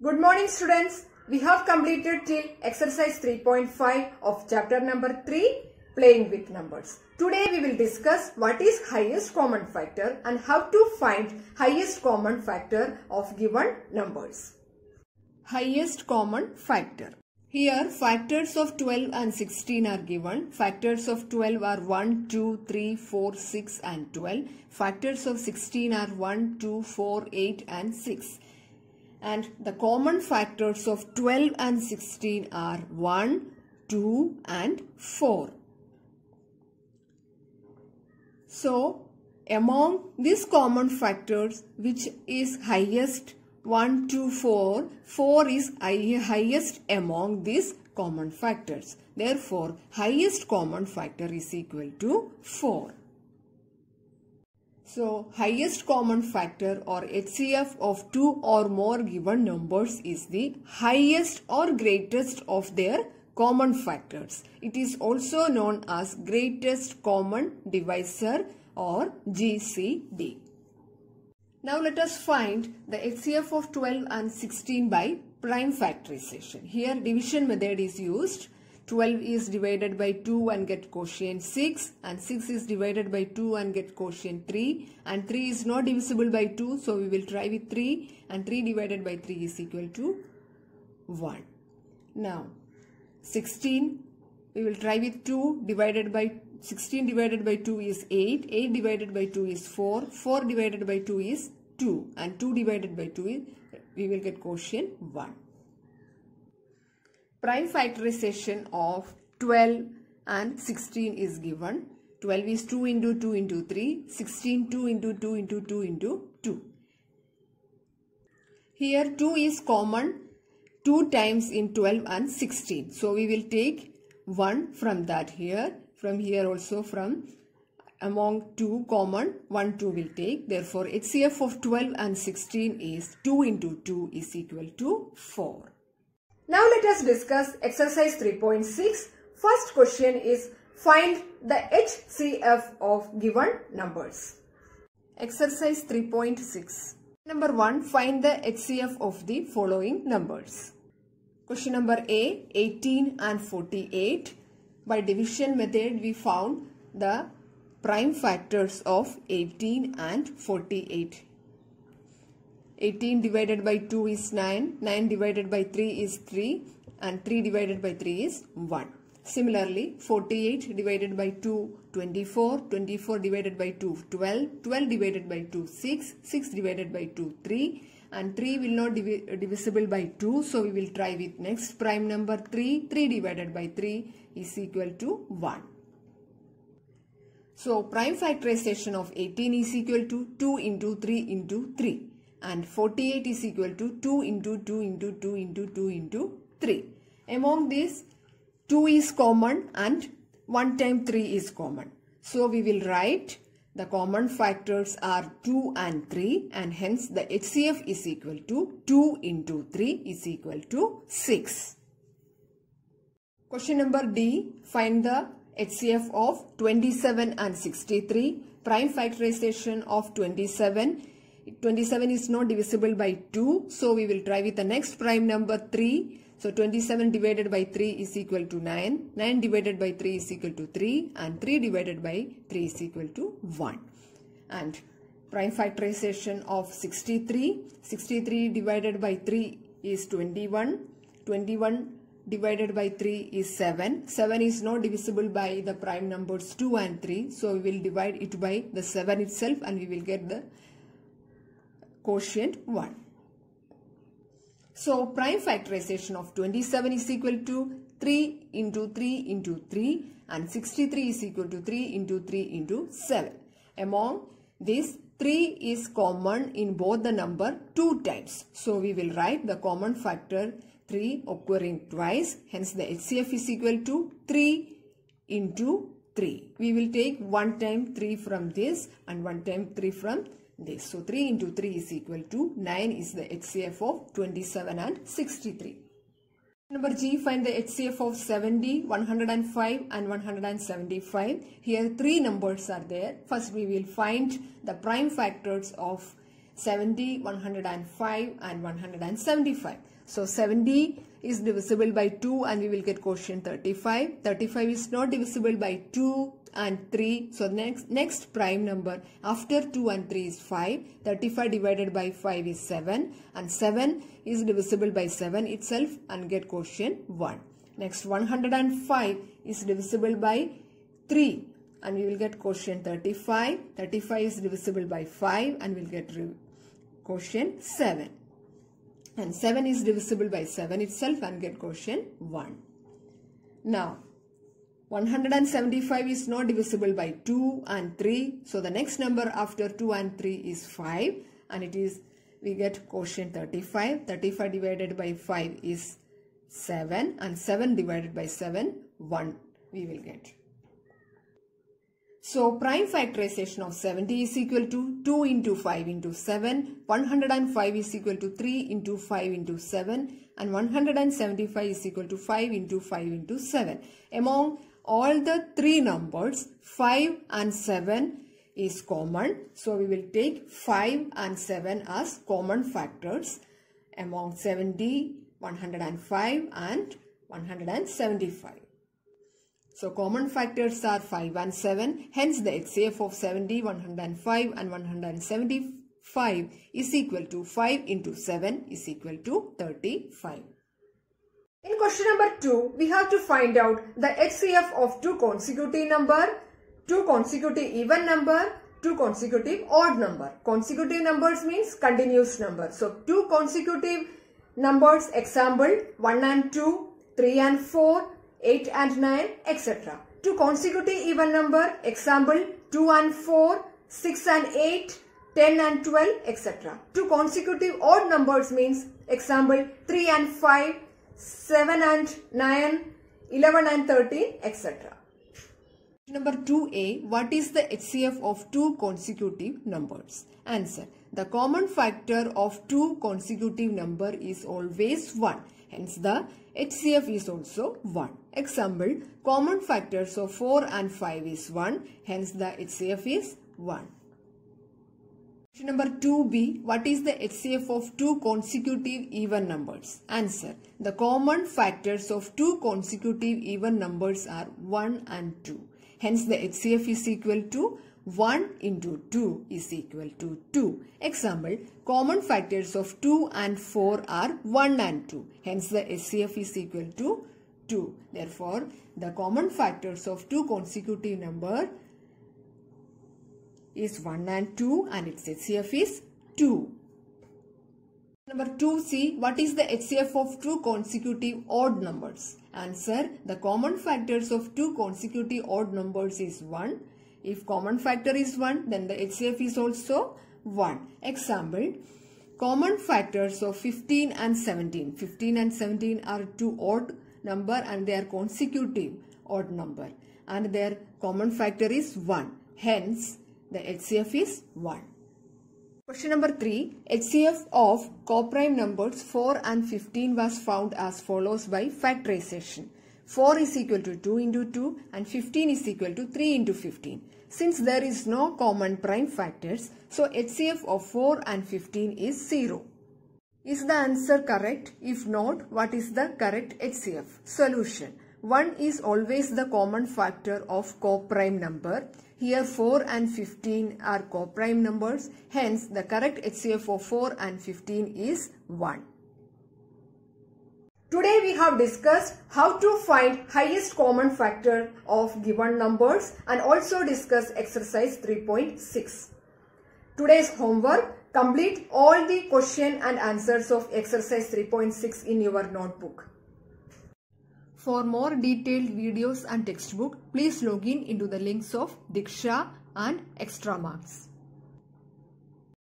Good morning students. We have completed till exercise 3.5 of chapter number 3, playing with numbers. Today we will discuss what is highest common factor and how to find highest common factor of given numbers. Highest common factor. Here factors of 12 and 16 are given. Factors of 12 are 1, 2, 3, 4, 6 and 12. Factors of 16 are 1, 2, 4, 8 and 6. And the common factors of 12 and 16 are 1, 2 and 4. So, among these common factors, which is highest 1, 2, 4, 4 is highest among these common factors. Therefore, highest common factor is equal to 4. So, highest common factor or HCF of two or more given numbers is the highest or greatest of their common factors. It is also known as greatest common divisor or GCD. Now let us find the HCF of 12 and 16 by prime factorization. Here division method is used. 12 is divided by 2 and get quotient 6, and 6 is divided by 2 and get quotient 3, and 3 is not divisible by 2, so we will try with 3, and 3 divided by 3 is equal to 1. Now 16 we will try with 2, divided by 16 divided by 2 is 8, 8 divided by 2 is 4, 4 divided by 2 is 2, and 2 divided by 2 is, we will get quotient 1. Prime factorization of 12 and 16 is given. 12 is 2 into 2 into 3, 16 2 into 2 into 2 into 2. Here 2 is common 2 times in 12 and 16. So we will take 1 from that here. From here also from among 2 common 1 2 will take. Therefore HCF of 12 and 16 is 2 into 2 is equal to 4. Now let us discuss exercise 3.6. First question is find the HCF of given numbers. Exercise 3.6. Number 1, find the HCF of the following numbers. Question number A, 18 and 48. By division method we found the prime factors of 18 and 48. 18 divided by 2 is 9, 9 divided by 3 is 3, and 3 divided by 3 is 1. Similarly, 48 divided by 2, 24, 24 divided by 2, 12, 12 divided by 2, 6, 6 divided by 2, 3, and 3 will not divisible by 2, so we will try with next prime number 3, 3 divided by 3 is equal to 1. So, prime factorization of 18 is equal to 2 into 3 into 3. And 48 is equal to 2 into 2 into 2 into 2 into 3. Among these, 2 is common and 1 time 3 is common. So we will write the common factors are 2 and 3, and hence the HCF is equal to 2 into 3 is equal to 6. Question number D, find the HCF of 27 and 63. Prime factorization of 27. 27 is not divisible by 2, so we will try with the next prime number 3. So 27 divided by 3 is equal to 9, 9 divided by 3 is equal to 3, and 3 divided by 3 is equal to 1. And prime factorization of 63, 63 divided by 3 is 21, 21 divided by 3 is 7, 7 is not divisible by the prime numbers 2 and 3, so we will divide it by the 7 itself and we will get the quotient 1. So, prime factorization of 27 is equal to 3 into 3 into 3, and 63 is equal to 3 into 3 into 7. Among these, 3 is common in both the number 2 times. So, we will write the common factor 3 occurring twice. Hence, the HCF is equal to 3 into 3. We will take 1 time 3 from this and 1 time 3 from this. So 3 into 3 is equal to 9 is the HCF of 27 and 63. Number G, find the HCF of 70, 105 and 175. Here 3 numbers are there. First we will find the prime factors of 70, 105 and 175. So 70 is divisible by 2 and we will get quotient 35. 35 is not divisible by 2 and 3. So next prime number after 2 and 3 is 5. 35 divided by 5 is 7 and 7 is divisible by 7 itself and get quotient 1. Next 105 is divisible by 3 and we will get quotient 35. 35 is divisible by 5 and we will get quotient 7. And 7 is divisible by 7 itself and get quotient 1. Now 175 is not divisible by 2 and 3. So the next number after 2 and 3 is 5 and we get quotient 35. 35 divided by 5 is 7 and 7 divided by 7, 1 we will get. So prime factorization of 70 is equal to 2 into 5 into 7. 105 is equal to 3 into 5 into 7 and 175 is equal to 5 into 5 into 7. Among all the three numbers, 5 and 7 is common. So we will take 5 and 7 as common factors among 70, 105 and 175. So common factors are 5 and 7. Hence the HCF of 70, 105 and 175 is equal to 5 into 7 is equal to 35. In question number 2, we have to find out the HCF of two consecutive number, two consecutive even number, two consecutive odd number. Consecutive numbers means continuous number. So two consecutive numbers, example 1 and 2, 3 and 4, 8 and 9, etc. Two consecutive even number, example 2 and 4, 6 and 8, 10 and 12, etc. Two consecutive odd numbers means example 3 and 5, 7 and 9, 11 and 13, etc. Number 2a, what is the HCF of two consecutive numbers? Answer. The common factor of two consecutive number is always 1. Hence the HCF is also 1. Example, common factors of 4 and 5 is 1. Hence the HCF is 1. Question number 2b, what is the HCF of two consecutive even numbers? Answer. The common factors of two consecutive even numbers are 1 and 2. Hence the HCF is equal to 1 into 2 is equal to 2. Example, common factors of 2 and 4 are 1 and 2. Hence the HCF is equal to 2. Therefore, the common factors of two consecutive number is 1 and 2 and its HCF is 2. Number 2c, what is the HCF of two consecutive odd numbers? Answer, the common factors of two consecutive odd numbers is 1. If common factor is 1, then the HCF is also 1. Example, common factors of 15 and 17. 15 and 17 are two odd number and they are consecutive odd number and their common factor is 1. Hence, the HCF is 1. Question number 3. HCF of coprime numbers 4 and 15 was found as follows by factorization. 4 is equal to 2 into 2 and 15 is equal to 3 into 15. Since there is no common prime factors, so HCF of 4 and 15 is 0. Is the answer correct? If not, what is the correct HCF? Solution. 1 is always the common factor of coprime number. Here 4 and 15 are coprime numbers. Hence, the correct HCF of 4 and 15 is 1. Today we have discussed how to find highest common factor of given numbers and also discuss exercise 3.6. Today's homework, complete all the question and answers of exercise 3.6 in your notebook. For more detailed videos and textbook, please log in into the links of Diksha and Extra Marks.